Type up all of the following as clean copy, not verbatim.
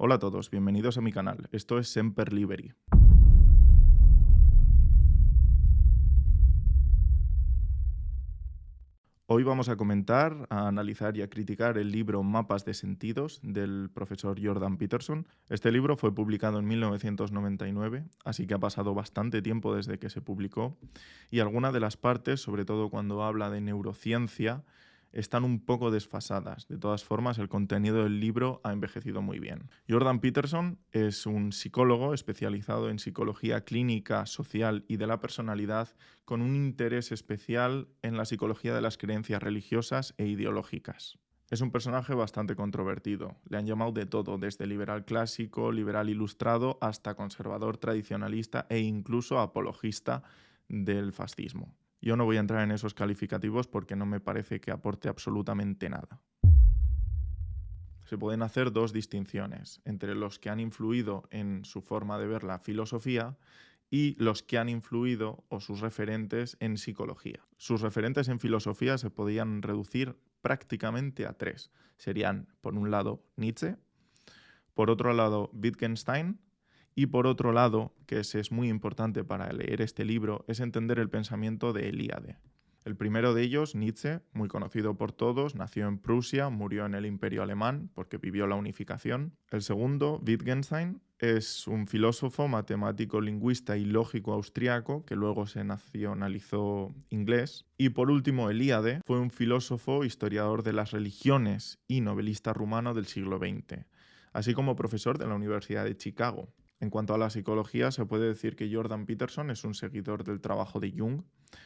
Hola a todos, bienvenidos a mi canal. Esto es Semper Liberi. Hoy vamos a comentar, a analizar y a criticar el libro Mapas de Sentidos del profesor Jordan Peterson. Este libro fue publicado en 1999, así que ha pasado bastante tiempo desde que se publicó, y algunas de las partes, sobre todo cuando habla de neurociencia, están un poco desfasadas. De todas formas, el contenido del libro ha envejecido muy bien. Jordan Peterson es un psicólogo especializado en psicología clínica, social y de la personalidad, con un interés especial en la psicología de las creencias religiosas e ideológicas. Es un personaje bastante controvertido. Le han llamado de todo, desde liberal clásico, liberal ilustrado, hasta conservador tradicionalista e incluso apologista del fascismo. Yo no voy a entrar en esos calificativos porque no me parece que aporte absolutamente nada. Se pueden hacer dos distinciones entre los que han influido en su forma de ver la filosofía y los que han influido o sus referentes en psicología. Sus referentes en filosofía se podían reducir prácticamente a tres. Serían, por un lado, Nietzsche, por otro lado, Wittgenstein, y por otro lado, que es muy importante para leer este libro, es entender el pensamiento de Eliade. El primero de ellos, Nietzsche, muy conocido por todos, nació en Prusia, murió en el Imperio Alemán porque vivió la unificación. El segundo, Wittgenstein, es un filósofo, matemático, lingüista y lógico austriaco que luego se nacionalizó inglés. Y por último, Eliade fue un filósofo, historiador de las religiones y novelista rumano del siglo XX, así como profesor de la Universidad de Chicago. En cuanto a la psicología, se puede decir que Jordan Peterson es un seguidor del trabajo de Jung,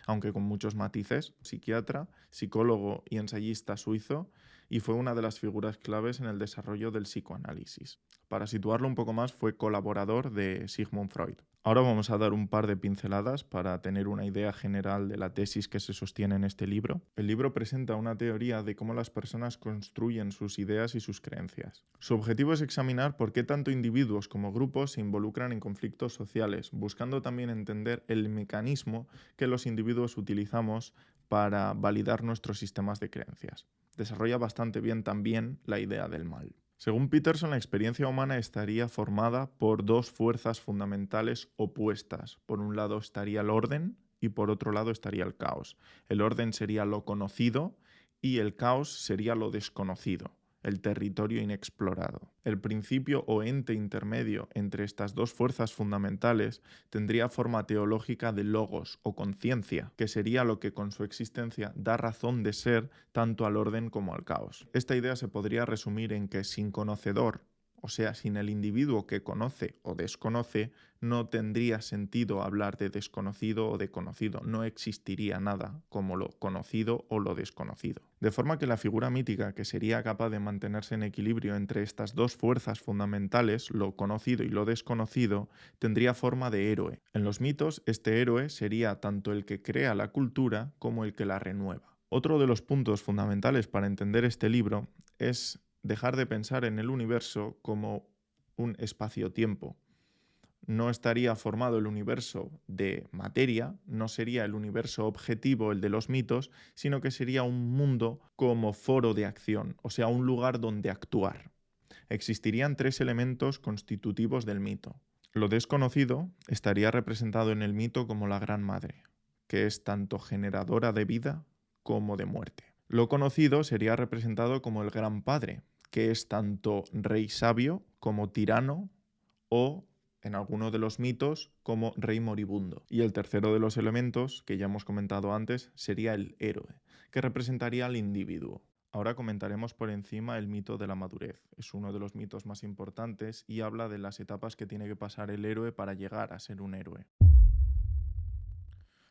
aunque con muchos matices, psiquiatra, psicólogo y ensayista suizo, y fue una de las figuras claves en el desarrollo del psicoanálisis. Para situarlo un poco más, fue colaborador de Sigmund Freud. Ahora vamos a dar un par de pinceladas para tener una idea general de la tesis que se sostiene en este libro. El libro presenta una teoría de cómo las personas construyen sus ideas y sus creencias. Su objetivo es examinar por qué tanto individuos como grupos se involucran en conflictos sociales, buscando también entender el mecanismo que los individuos utilizamos para validar nuestros sistemas de creencias. Desarrolla bastante bien también la idea del mal. Según Peterson, la experiencia humana estaría formada por dos fuerzas fundamentales opuestas. Por un lado estaría el orden y por otro lado estaría el caos. El orden sería lo conocido y el caos sería lo desconocido, el territorio inexplorado. El principio o ente intermedio entre estas dos fuerzas fundamentales tendría forma teológica de logos o conciencia, que sería lo que con su existencia da razón de ser tanto al orden como al caos. Esta idea se podría resumir en que sin conocedor, o sea, sin el individuo que conoce o desconoce, no tendría sentido hablar de desconocido o de conocido. No existiría nada como lo conocido o lo desconocido. De forma que la figura mítica que sería capaz de mantenerse en equilibrio entre estas dos fuerzas fundamentales, lo conocido y lo desconocido, tendría forma de héroe. En los mitos, este héroe sería tanto el que crea la cultura como el que la renueva. Otro de los puntos fundamentales para entender este libro es dejar de pensar en el universo como un espacio-tiempo. No estaría formado el universo de materia, no sería el universo objetivo, el de los mitos, sino que sería un mundo como foro de acción, o sea, un lugar donde actuar. Existirían tres elementos constitutivos del mito. Lo desconocido estaría representado en el mito como la Gran Madre, que es tanto generadora de vida como de muerte. Lo conocido sería representado como el Gran Padre, que es tanto rey sabio como tirano o, en alguno de los mitos, como rey moribundo. Y el tercero de los elementos, que ya hemos comentado antes, sería el héroe, que representaría al individuo. Ahora comentaremos por encima el mito de la madurez. Es uno de los mitos más importantes y habla de las etapas que tiene que pasar el héroe para llegar a ser un héroe.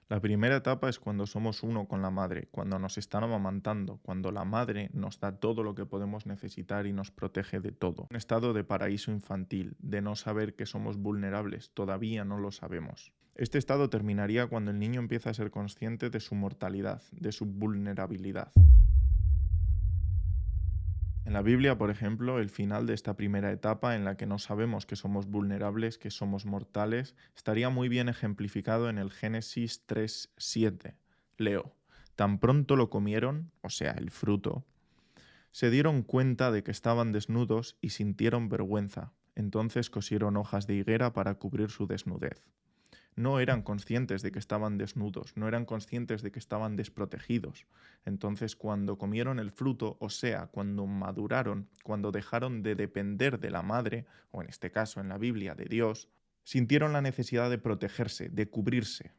La primera etapa es cuando somos uno con la madre, cuando nos están amamantando, cuando la madre nos da todo lo que podemos necesitar y nos protege de todo. Un estado de paraíso infantil, de no saber que somos vulnerables, todavía no lo sabemos. Este estado terminaría cuando el niño empieza a ser consciente de su mortalidad, de su vulnerabilidad. En la Biblia, por ejemplo, el final de esta primera etapa en la que no sabemos que somos vulnerables, que somos mortales, estaría muy bien ejemplificado en el Génesis 3:7. Leo: tan pronto lo comieron, o sea, el fruto, Se dieron cuenta de que estaban desnudos y sintieron vergüenza. Entonces cosieron hojas de higuera para cubrir su desnudez. No eran conscientes de que estaban desnudos, no eran conscientes de que estaban desprotegidos. Entonces, cuando comieron el fruto, o sea, cuando maduraron, cuando dejaron de depender de la madre, o en este caso en la Biblia de Dios, sintieron la necesidad de protegerse, de cubrirse.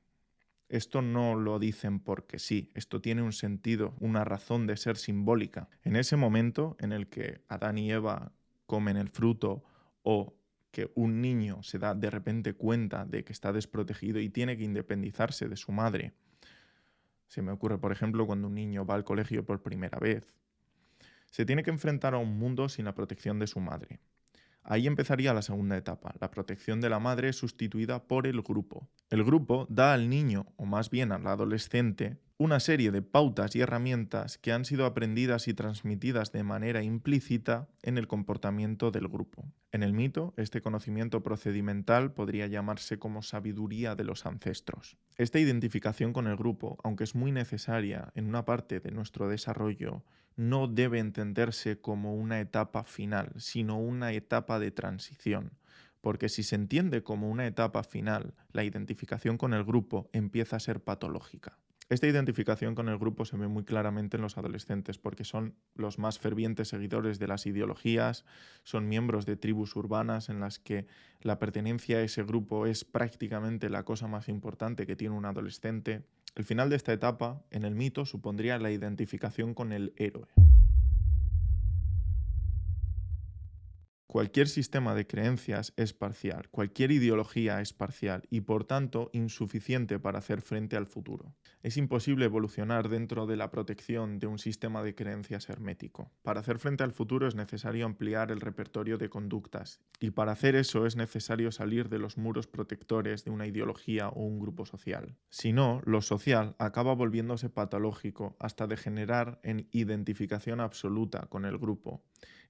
Esto no lo dicen porque sí, esto tiene un sentido, una razón de ser simbólica. En ese momento en el que Adán y Eva comen el fruto o que un niño se da de repente cuenta de que está desprotegido y tiene que independizarse de su madre. Se me ocurre, por ejemplo, cuando un niño va al colegio por primera vez. Se tiene que enfrentar a un mundo sin la protección de su madre. Ahí empezaría la segunda etapa, la protección de la madre sustituida por el grupo. El grupo da al niño, o más bien al adolescente, una serie de pautas y herramientas que han sido aprendidas y transmitidas de manera implícita en el comportamiento del grupo. En el mito, este conocimiento procedimental podría llamarse como sabiduría de los ancestros. Esta identificación con el grupo, aunque es muy necesaria en una parte de nuestro desarrollo, no debe entenderse como una etapa final, sino una etapa de transición. Porque si se entiende como una etapa final, la identificación con el grupo empieza a ser patológica. Esta identificación con el grupo se ve muy claramente en los adolescentes porque son los más fervientes seguidores de las ideologías, son miembros de tribus urbanas en las que la pertenencia a ese grupo es prácticamente la cosa más importante que tiene un adolescente. El final de esta etapa, en el mito, supondría la identificación con el héroe. Cualquier sistema de creencias es parcial, cualquier ideología es parcial y por tanto insuficiente para hacer frente al futuro. Es imposible evolucionar dentro de la protección de un sistema de creencias hermético. Para hacer frente al futuro es necesario ampliar el repertorio de conductas y para hacer eso es necesario salir de los muros protectores de una ideología o un grupo social. Si no, lo social acaba volviéndose patológico hasta degenerar en identificación absoluta con el grupo.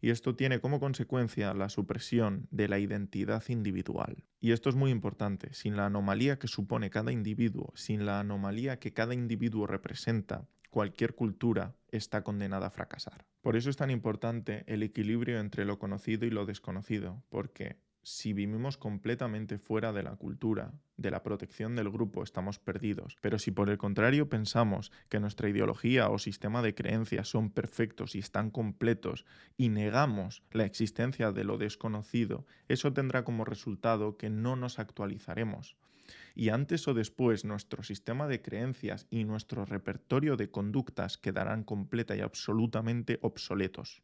Y esto tiene como consecuencia la supresión de la identidad individual. Y esto es muy importante. Sin la anomalía que supone cada individuo, sin la anomalía que cada individuo representa, cualquier cultura está condenada a fracasar. Por eso es tan importante el equilibrio entre lo conocido y lo desconocido, porque si vivimos completamente fuera de la cultura, de la protección del grupo, estamos perdidos. Pero si por el contrario pensamos que nuestra ideología o sistema de creencias son perfectos y están completos y negamos la existencia de lo desconocido, eso tendrá como resultado que no nos actualizaremos. Y antes o después nuestro sistema de creencias y nuestro repertorio de conductas quedarán completa y absolutamente obsoletos.